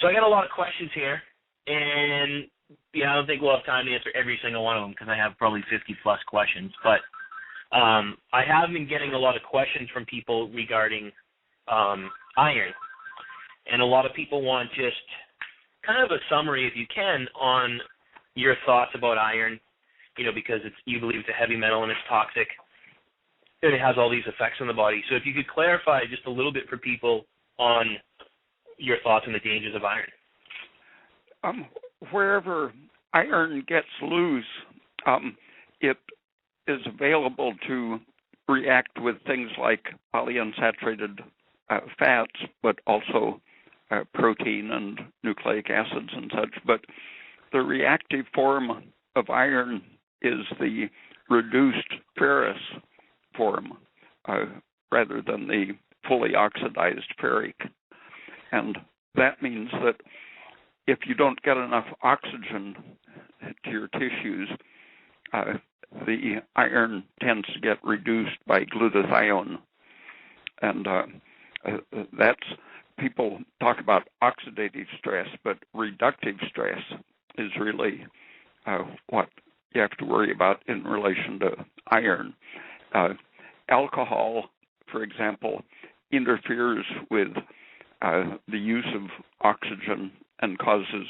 So I got a lot of questions here, and I don't think we'll have time to answer every single one of them because I have probably 50-plus questions. But I have been getting a lot of questions from people regarding iron, and a lot of people want just kind of a summary, if you can, on your thoughts about iron, because you believe it's a heavy metal and it's toxic, and it has all these effects on the body. So if you could clarify just a little bit for people on your thoughts on the dangers of iron. Wherever iron gets loose, it is available to react with things like polyunsaturated fats, but also protein and nucleic acids and such. But the reactive form of iron is the reduced ferrous form rather than the fully oxidized ferric. And that means that if you don't get enough oxygen to your tissues, the iron tends to get reduced by glutathione. And that's, people talk about oxidative stress, but reductive stress is really what you have to worry about in relation to iron. Alcohol, for example, interferes with the use of oxygen and causes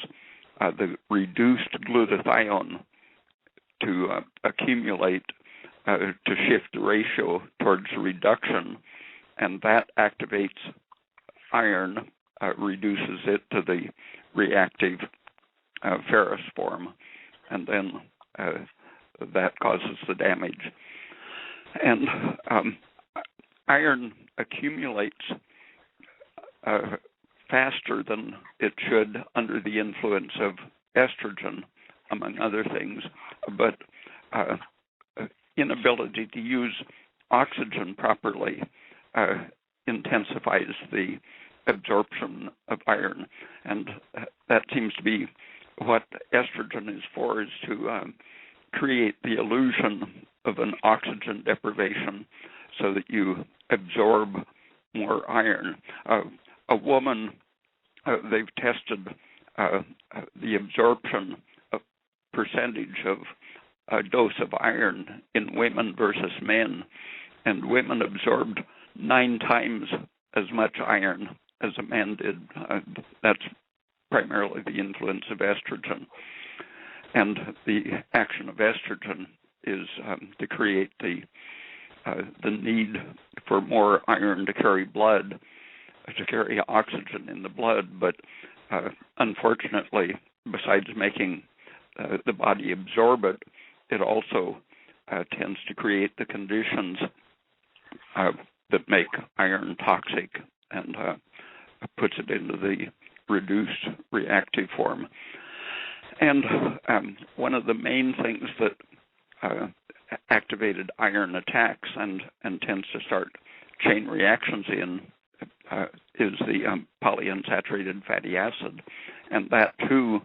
the reduced glutathione to accumulate, to shift the ratio towards reduction, and that activates iron, reduces it to the reactive ferrous form, and then that causes the damage. And iron accumulates faster than it should under the influence of estrogen, among other things, but inability to use oxygen properly intensifies the absorption of iron, and that seems to be what estrogen is for, is to create the illusion of an oxygen deprivation so that you absorb more iron. A woman, they've tested the absorption percentage of a dose of iron in women versus men, and women absorbed 9 times as much iron as a man did. That's primarily the influence of estrogen. And the action of estrogen is to create the need for more iron to carry blood, to carry oxygen in the blood. But unfortunately, besides making the body absorb it, it also tends to create the conditions that make iron toxic and puts it into the reduced reactive form. And one of the main things that activated iron attacks and tends to start chain reactions in is the polyunsaturated fatty acid. And that, too,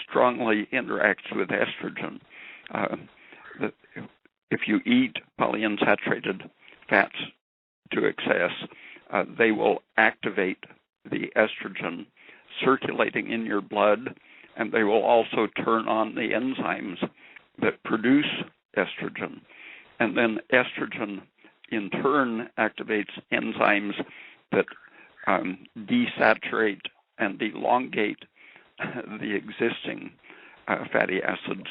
strongly interacts with estrogen. If you eat polyunsaturated fats to excess, they will activate the estrogen circulating in your blood, and they will also turn on the enzymes that produce estrogen. And then estrogen, in turn, activates enzymes that desaturate and elongate the existing fatty acids,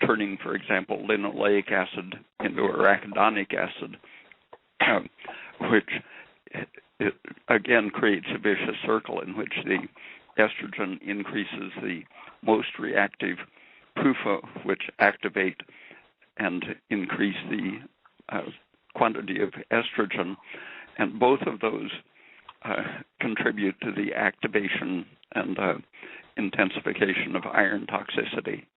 turning, for example, linoleic acid into arachidonic acid, which again creates a vicious circle in which the estrogen increases the most reactive PUFA, which activate and increase the quantity of estrogen. And both of those contribute to the activation and intensification of iron toxicity.